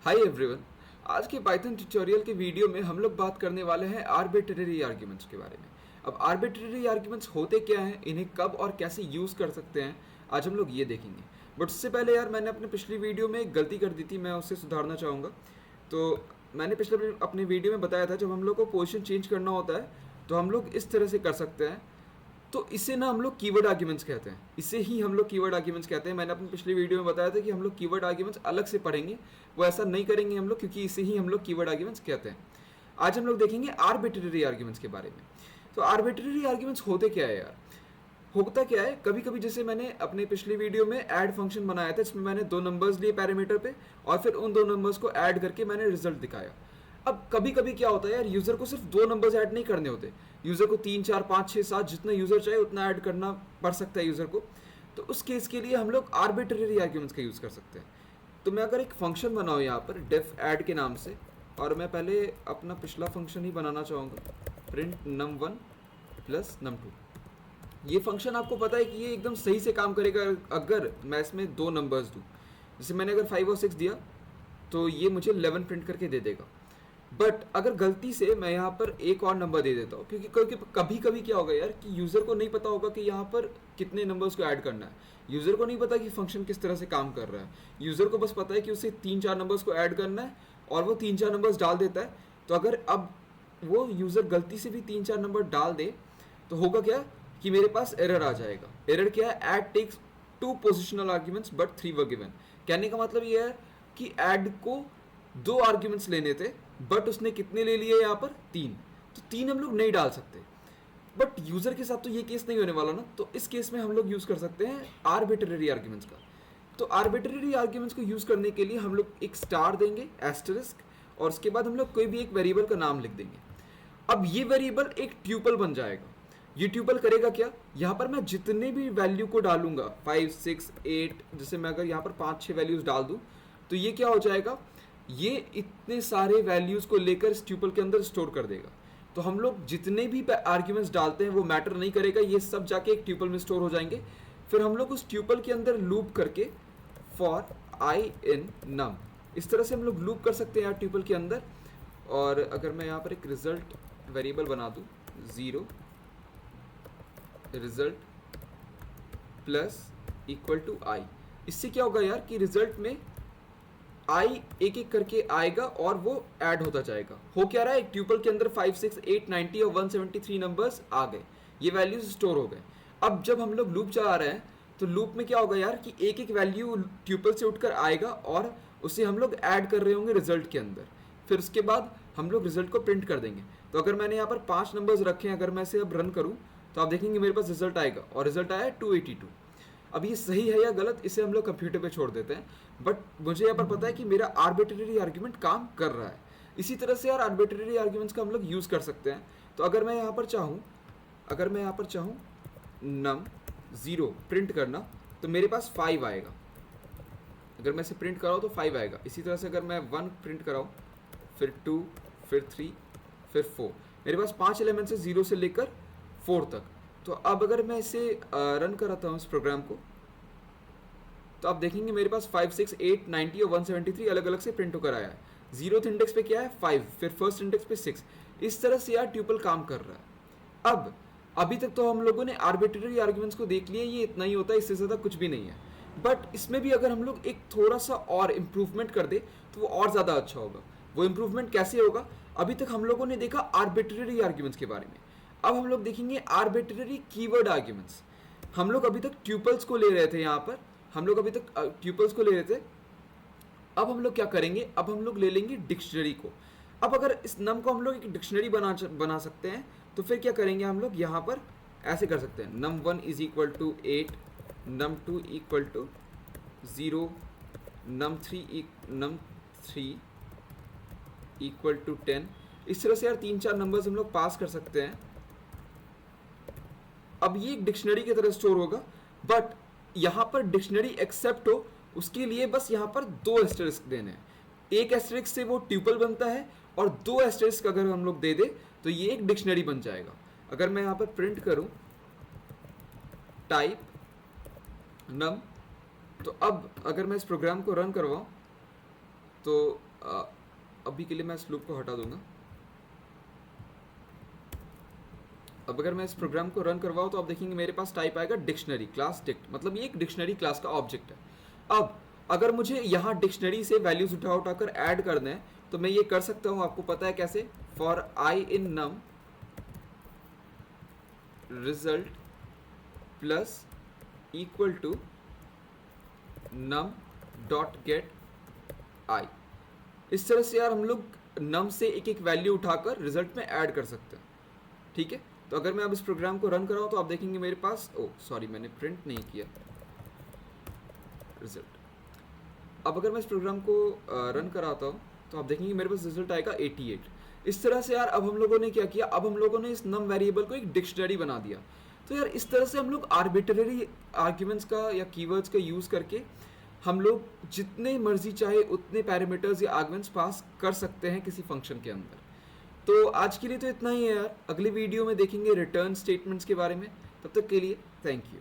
Hi everyone. आज के Python tutorial के वीडियो में हम लोग बात करने वाले हैं आर्बिट्रेरी आर्ग्यूमेंट्स के बारे में। अब आर्बिट्रेरी आर्ग्यूमेंट्स होते क्या हैं, इन्हें कब और कैसे यूज़ कर सकते हैं, आज हम लोग ये देखेंगे। बट उससे पहले यार, मैंने अपने पिछली वीडियो में एक गलती कर दी थी, मैं उससे सुधारना चाहूँगा। तो मैंने पिछले अपने वीडियो में बताया था, जब हम लोग को पोजीशन चेंज करना होता है तो हम लोग इस तरह से कर सकते हैं। तो इसे ना हम लोग कीवर्ड आर्ग्यूमेंट्स कहते हैं, इसे ही हम लोग कीवर्ड आर्ग्यूमेंट्स कहते हैं। मैंने अपनी पिछली वीडियो में बताया था कि हम लोग कीवर्ड आर्ग्यूमेंट्स अलग से पढ़ेंगे, वो ऐसा नहीं करेंगे हम लोग, क्योंकि इसे ही हम लोग कीवर्ड आर्ग्यूमेंट्स कहते हैं। आज हम लोग देखेंगे आर्बिट्रेरी आर्ग्यूमेंट्स के बारे में। तो आर्बिट्रेरी आर्ग्यूमेंट्स होते क्या है यार, होता क्या है, कभी कभी जैसे मैंने अपने पिछली वीडियो में ऐड फंक्शन बनाया था, जिसमें मैंने दो नंबर्स लिए पैरामीटर पे और फिर उन दो नंबर्स को ऐड करके मैंने रिजल्ट दिखाया। अब कभी कभी क्या होता है यार, यूजर को सिर्फ दो नंबर्स ऐड नहीं करने होते, यूजर को 3 4 5 6 7 जितना यूजर चाहे उतना ऐड करना पड़ सकता है यूजर को। तो उस केस के लिए हम लोग आर्बिट्रेरी आर्ग्यूमेंट्स का यूज कर सकते हैं। तो मैं अगर एक फंक्शन बनाऊँ यहाँ पर डेफ ऐड के नाम से, और मैं पहले अपना पिछला फंक्शन ही बनाना चाहूँगा, प्रिंट num1 प्लस num2। ये फंक्शन आपको पता है कि ये एकदम सही से काम करेगा अगर मैं इसमें दो नंबर्स दूँ। जैसे मैंने अगर 5 और 6 दिया तो ये मुझे 11 प्रिंट करके दे देगा। बट अगर गलती से मैं यहाँ पर एक और नंबर दे देता हूँ, क्योंकि कभी कभी क्या होगा यार कि यूज़र को नहीं पता होगा कि यहाँ पर कितने नंबर्स को ऐड करना है, यूज़र को नहीं पता कि फंक्शन किस तरह से काम कर रहा है, यूज़र को बस पता है कि उसे 3 4 नंबर्स को ऐड करना है और वो 3 4 नंबर्स डाल देता है। तो अगर अब वो यूज़र गलती से भी 3 4 नंबर डाल दे तो होगा क्या कि मेरे पास एरर आ जाएगा। एरर क्या है, add takes 2 positional arguments but 3 were given. कहने का मतलब ये है कि ऐड को 2 आर्ग्यूमेंट्स लेने थे, बट उसने कितने ले लिए यहाँ पर 3, तो 3 हम लोग नहीं डाल सकते। बट यूजर के साथ तो ये केस नहीं होने वाला ना, तो इस केस में हम लोग यूज कर सकते हैं आर्बिट्रेरी आर्ग्यूमेंट्स का। तो आर्बिट्रेरी आर्ग्यूमेंट्स को यूज करने के लिए हम लोग एक स्टार देंगे, एस्टरिस्क, और उसके बाद हम लोग कोई भी एक वेरिएबल का नाम लिख देंगे। अब ये वेरिएबल एक ट्यूपल बन जाएगा। ये ट्यूपल करेगा क्या, यहाँ पर मैं जितने भी वैल्यू को डालूंगा 5 6 8, जैसे मैं अगर यहाँ पर 5 6 वैल्यूज डाल दूँ तो ये क्या हो जाएगा, ये इतने सारे वैल्यूज को लेकर इस ट्यूपल के अंदर स्टोर कर देगा। तो हम लोग जितने भी आर्ग्यूमेंट्स डालते हैं वो मैटर नहीं करेगा, ये सब जाके एक ट्यूपल में स्टोर हो जाएंगे। फिर हम लोग उस ट्यूपल के अंदर लूप करके फॉर आई इन नम, इस तरह से हम लोग लूप कर सकते हैं यार ट्यूपल के अंदर। और अगर मैं यहाँ पर एक रिजल्ट वेरिएबल बना दूँ, 0 रिजल्ट प्लस इक्वल टू आई, इससे क्या होगा यार कि रिजल्ट में आई एक एक करके आएगा और वो ऐड होता जाएगा। हो क्या रहा है, एक ट्यूपल के अंदर 5 6 8 90 और 173 नंबर्स आ गए, ये वैल्यूज स्टोर हो गए। अब जब हम लोग लूप चला रहे हैं तो लूप में क्या होगा यार कि एक एक वैल्यू ट्यूपल से उठकर आएगा और उसे हम लोग ऐड कर रहे होंगे रिजल्ट के अंदर। फिर उसके बाद हम लोग रिजल्ट को प्रिंट कर देंगे। तो अगर मैंने यहाँ पर 5 नंबर्स रखे हैं, अगर मैं इसे अब रन करूँ तो आप देखेंगे मेरे पास रिजल्ट आएगा, और रिजल्ट आया 282। अब ये सही है या गलत, इसे हम लोग कंप्यूटर पे छोड़ देते हैं, बट मुझे यहाँ पर पता है कि मेरा आर्बिट्रेरी आर्ग्यूमेंट काम कर रहा है। इसी तरह से यार आर्बिट्रेरी आर्ग्यूमेंट्स का हम लोग यूज़ कर सकते हैं। तो अगर मैं यहाँ पर चाहूँ नम 0 प्रिंट करना, तो मेरे पास 5 आएगा। अगर मैं इसे प्रिंट कराऊँ तो 5 आएगा। इसी तरह से अगर मैं 1 प्रिंट कराऊँ, फिर 2, फिर 3, फिर 4, मेरे पास 5 एलिमेंट्स है 0 से लेकर 4 तक। तो अब अगर मैं इसे रन कराता हूँ इस प्रोग्राम को, तो आप देखेंगे मेरे पास 5 6 8 90 और 173 अलग अलग से प्रिंट होकर आया है। 0th इंडेक्स पे क्या है 5, फिर फर्स्ट इंडेक्स पे 6। इस तरह से यार ट्यूपल काम कर रहा है। अब अभी तक तो हम लोगों ने आर्बिट्रेरी आर्ग्यूमेंट्स को देख लिया, ये इतना ही होता है, इससे ज़्यादा कुछ भी नहीं है। बट इसमें भी अगर हम लोग एक थोड़ा सा और इम्प्रूवमेंट कर दे तो वो और ज़्यादा अच्छा होगा। वो इम्प्रूवमेंट कैसे होगा, अभी तक हम लोगों ने देखा आर्बिट्रेरी आर्ग्यूमेंट्स के बारे में, अब हम लोग देखेंगे आर्बिट्रेरी कीवर्ड आर्ग्यूमेंट्स। हम लोग अभी तक ट्यूपल्स को ले रहे थे, यहाँ पर हम लोग अभी तक ट्यूपल्स को ले रहे थे। अब हम लोग क्या करेंगे, अब हम लोग ले लेंगे डिक्शनरी को। अब अगर इस नम को हम लोग एक डिक्शनरी बना सकते हैं, तो फिर क्या करेंगे हम लोग, यहाँ पर ऐसे कर सकते हैं, num1 is equal to 8, num2 equal to 0, num3 equal to 10। इस तरह से यार 3 4 नंबर्स हम लोग पास कर सकते हैं। अब ये एक डिक्शनरी की तरह स्टोर होगा, बट यहाँ पर डिक्शनरी एक्सेप्ट हो उसके लिए बस यहाँ पर 2 एस्टेरिस्क देने हैं। एक एस्टेरिस्क से वो ट्यूपल बनता है, और 2 एस्टेरिस्क अगर हम लोग दे दे तो ये एक डिक्शनरी बन जाएगा। अगर मैं यहाँ पर प्रिंट करूँ टाइप नम, तो अब अगर मैं इस प्रोग्राम को रन करवाऊँ तो अभी के लिए मैं इस लूप को हटा दूंगा। अब अगर मैं इस प्रोग्राम को रन करवाऊँ तो आप देखेंगे मेरे पास टाइप आएगा डिक्शनरी क्लास डिक्ट, मतलब ये एक डिक्शनरी क्लास का ऑब्जेक्ट है। अब अगर मुझे यहाँ डिक्शनरी से वैल्यूज उठाकर ऐड करना है तो मैं ये कर सकता हूँ, आपको पता है कैसे। For i in num result plus equal to num dot get i. इस तरह से यार हम लोग नम से एक एक वैल्यू उठाकर रिजल्ट में ऐड कर सकते हैं, ठीक है। तो अगर मैं अब इस प्रोग्राम को रन कराऊँ तो आप देखेंगे मेरे पास, ओ सॉरी मैंने प्रिंट नहीं किया रिजल्ट। अब अगर मैं इस प्रोग्राम को रन कराता हूँ तो आप देखेंगे मेरे पास रिजल्ट आएगा 88। इस तरह से यार अब हम लोगों ने क्या किया, अब हम लोगों ने इस नम वेरिएबल को एक डिक्शनरी बना दिया। तो यार इस तरह से हम लोग आर्बिट्ररी आर्ग्यूमेंट्स का या कीवर्ड्स का यूज़ करके हम लोग जितने मर्जी चाहे उतने पैरामीटर्स या आर्ग्यूमेंट्स पास कर सकते हैं किसी फंक्शन के अंदर। तो आज के लिए तो इतना ही है यार, अगले वीडियो में देखेंगे रिटर्न स्टेटमेंट्स के बारे में। तब तक के लिए थैंक यू।